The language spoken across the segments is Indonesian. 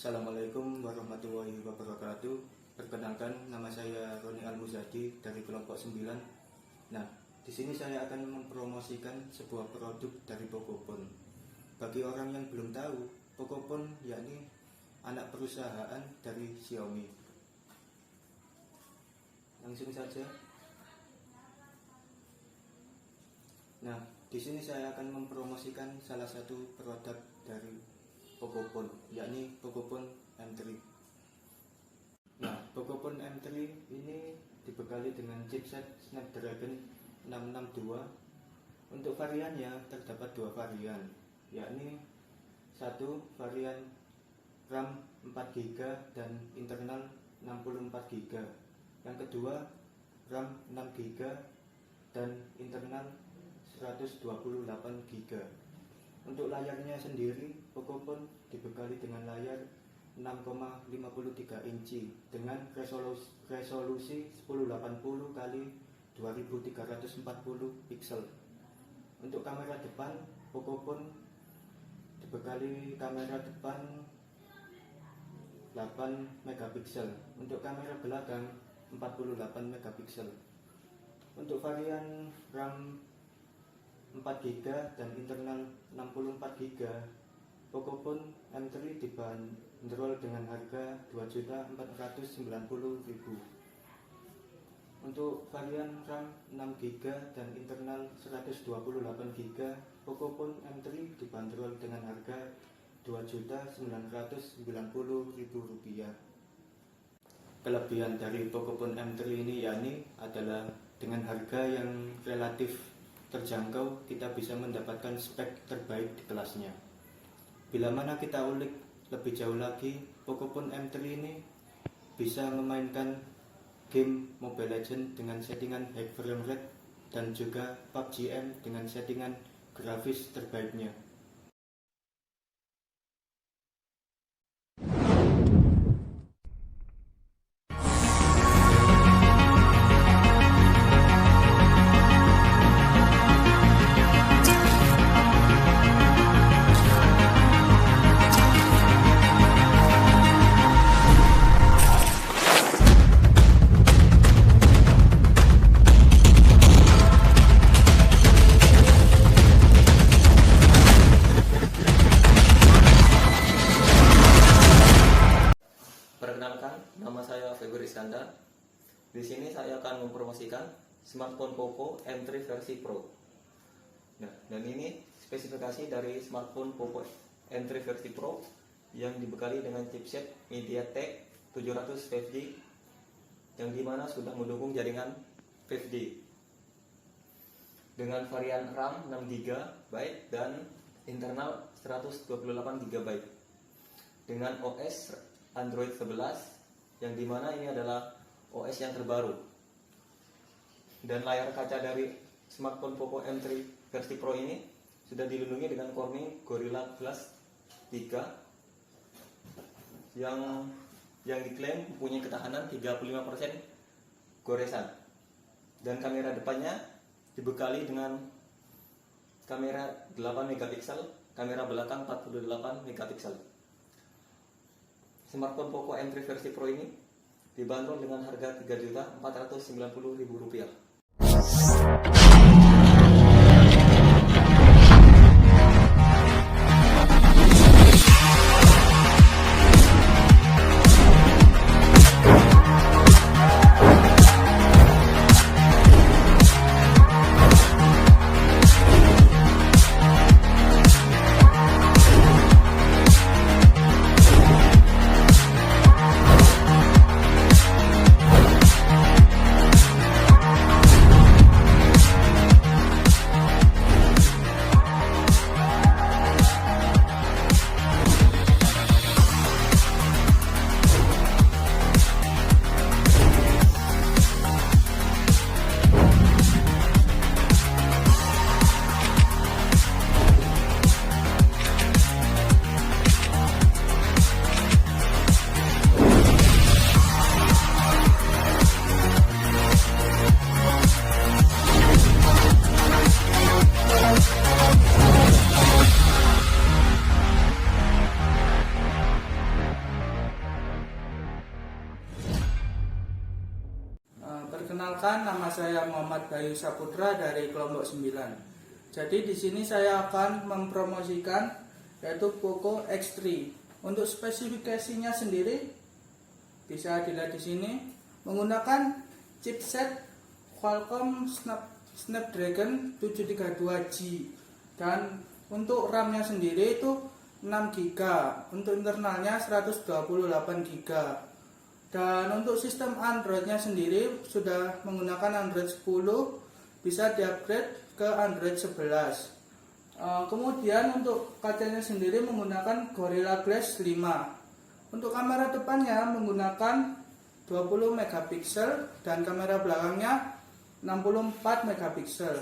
Assalamualaikum warahmatullahi wabarakatuh. Perkenalkan, nama saya Roni Al-Muzadi dari kelompok 9. Nah, di sini saya akan mempromosikan sebuah produk dari Pocophone. Bagi orang yang belum tahu, Pocophone yakni anak perusahaan dari Xiaomi. Langsung saja. Nah, di sini saya akan mempromosikan salah satu produk dari Pocophone, yakni Pocophone M3. Nah, Pocophone M3 ini dibekali dengan chipset Snapdragon 662. Untuk variannya terdapat dua varian, yakni satu varian RAM 4GB dan internal 64GB. Yang kedua RAM 6GB dan internal 128GB. Untuk layarnya sendiri, Pocophone dibekali dengan layar 6,53 inci dengan resolusi 1080 x 2340 pixel. Untuk kamera depan, Pocophone dibekali kamera depan 8 megapiksel. Untuk kamera belakang 48 megapiksel. Untuk varian RAM 4GB dan internal 64GB, Pocophone M3 dibanderol dengan harga Rp2.490.000. Untuk varian RAM 6GB dan internal 128GB, Pocophone M3 dibanderol dengan harga Rp2.990.000. Kelebihan dari Pocophone M3 ini yakni adalah dengan harga yang relatif terjangkau, kita bisa mendapatkan spek terbaik di kelasnya. Bila mana kita ulik lebih jauh lagi, Pocophone M3 ini bisa memainkan game Mobile Legends dengan settingan high frame rate dan juga PUBG M dengan settingan grafis terbaiknya. Perkenalkan, nama saya Febri Iskandar. Di sini saya akan mempromosikan smartphone Poco M3 versi Pro. Nah, dan ini spesifikasi dari smartphone Poco M3 versi Pro yang dibekali dengan chipset MediaTek 700 5G yang dimana sudah mendukung jaringan 5G dengan varian RAM 6GB dan internal 128GB dengan OS Android 11 yang dimana ini adalah OS yang terbaru. Dan layar kaca dari smartphone Poco M3 versi Pro ini sudah dilindungi dengan Corning Gorilla Glass 3 yang diklaim mempunyai ketahanan 35% goresan. Dan kamera depannya dibekali dengan kamera 8 megapiksel, kamera belakang 48 megapiksel. Smartphone Poco M3 versi Pro ini dibanderol dengan harga Rp3.490.000. Perkenalkan, nama saya Muhammad Bayu Saputra dari kelompok 9. Jadi di sini saya akan mempromosikan yaitu Poco X3. Untuk spesifikasinya sendiri bisa dilihat di sini, menggunakan chipset Qualcomm Snapdragon 732G, dan untuk RAM-nya sendiri itu 6 GB, untuk internalnya 128 GB. Dan untuk sistem Android-nya sendiri sudah menggunakan Android 10, bisa di-upgrade ke Android 11. Kemudian untuk kacanya sendiri menggunakan Gorilla Glass 5. Untuk kamera depannya menggunakan 20 megapiksel dan kamera belakangnya 64 megapiksel.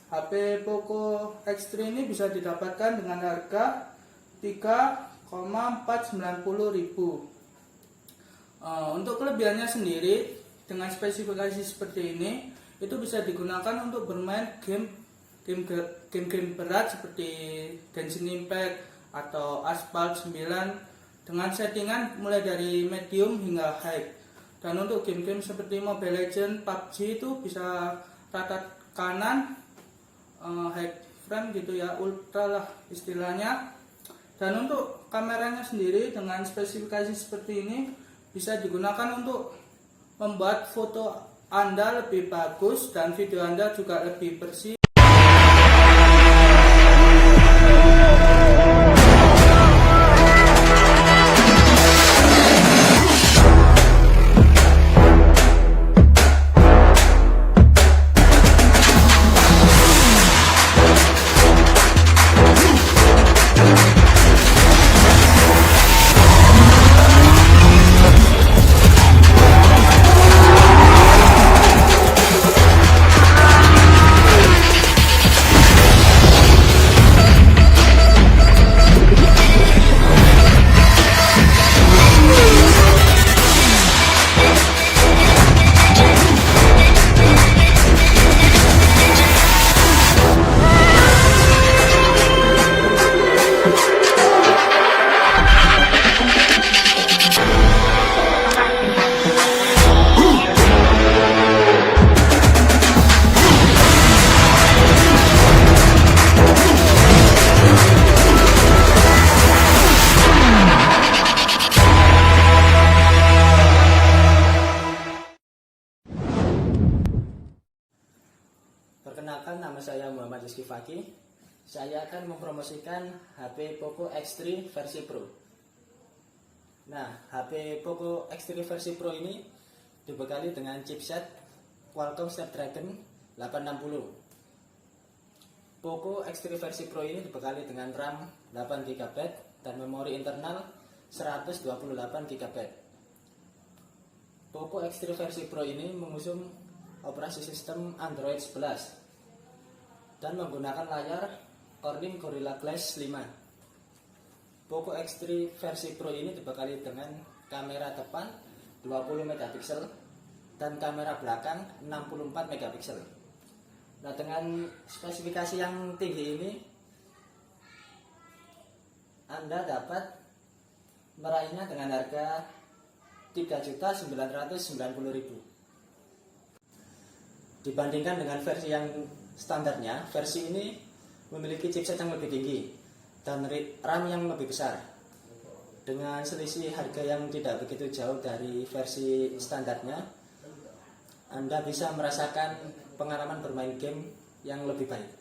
HP Poco X3 ini bisa didapatkan dengan harga 3,490.000. Untuk kelebihannya sendiri, dengan spesifikasi seperti ini, itu bisa digunakan untuk bermain game berat seperti Genshin Impact atau Asphalt 9 dengan settingan mulai dari medium hingga high. Dan untuk game-game seperti Mobile Legends, PUBG itu bisa rata kanan, high frame gitu ya, ultra lah istilahnya. Dan untuk kameranya sendiri dengan spesifikasi seperti ini bisa digunakan untuk membuat foto Anda lebih bagus dan video Anda juga lebih bersih. Perkenalkan, nama saya Muhammad Rizky Fakih. Saya akan mempromosikan HP Poco X3 versi Pro. Nah, HP Poco X3 versi Pro ini dibekali dengan chipset Qualcomm Snapdragon 860. Poco X3 versi Pro ini dibekali dengan RAM 8 GB dan memori internal 128 GB. Poco X3 versi Pro ini mengusung operasi sistem Android 11 dan menggunakan layar Corning Gorilla Glass 5. Poco X3 versi Pro ini dibekali dengan kamera depan 20 megapiksel dan kamera belakang 64 megapiksel. Nah, dengan spesifikasi yang tinggi ini Anda dapat meraihnya dengan harga 3.990.000. Dibandingkan dengan versi yang standarnya, versi ini memiliki chipset yang lebih tinggi dan RAM yang lebih besar. Dengan selisih harga yang tidak begitu jauh dari versi standarnya, Anda bisa merasakan pengalaman bermain game yang lebih baik.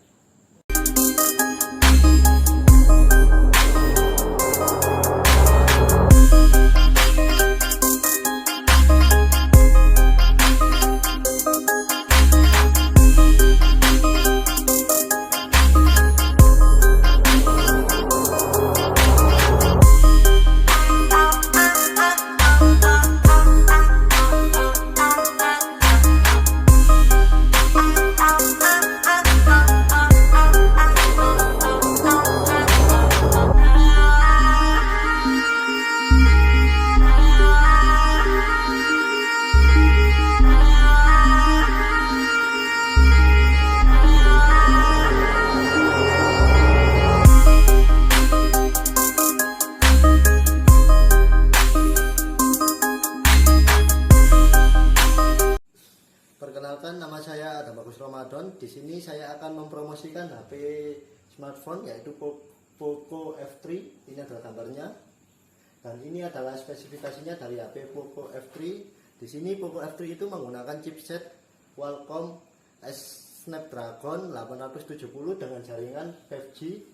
Ramadan. Di sini saya akan mempromosikan HP smartphone yaitu Poco F3. Ini adalah gambarnya. Dan ini adalah spesifikasinya dari HP Poco F3. Di sini Poco F3 itu menggunakan chipset Qualcomm Snapdragon 870 dengan jaringan 5G.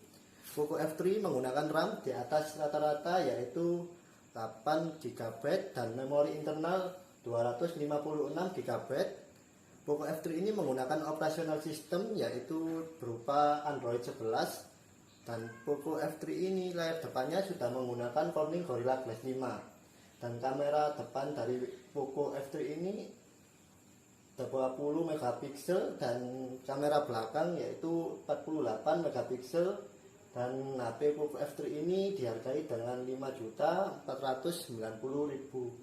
Poco F3 menggunakan RAM di atas rata-rata yaitu 8 GB dan memori internal 256 GB. Poco F3 ini menggunakan operasional sistem yaitu berupa Android 11. Dan Poco F3 ini layar depannya sudah menggunakan Corning Gorilla Glass 5. Dan kamera depan dari Poco F3 ini 20 megapiksel dan kamera belakang yaitu 48 megapiksel. Dan HP Poco F3 ini dihargai dengan Rp5.490.000.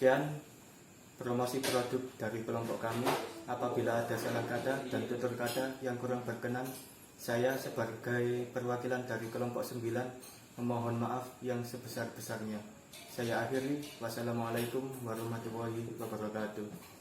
Sekian promosi produk dari kelompok kami. Apabila ada salah kata dan tutur kata yang kurang berkenan, saya sebagai perwakilan dari kelompok 9 memohon maaf yang sebesar-besarnya. Saya akhiri. Wassalamualaikum warahmatullahi wabarakatuh.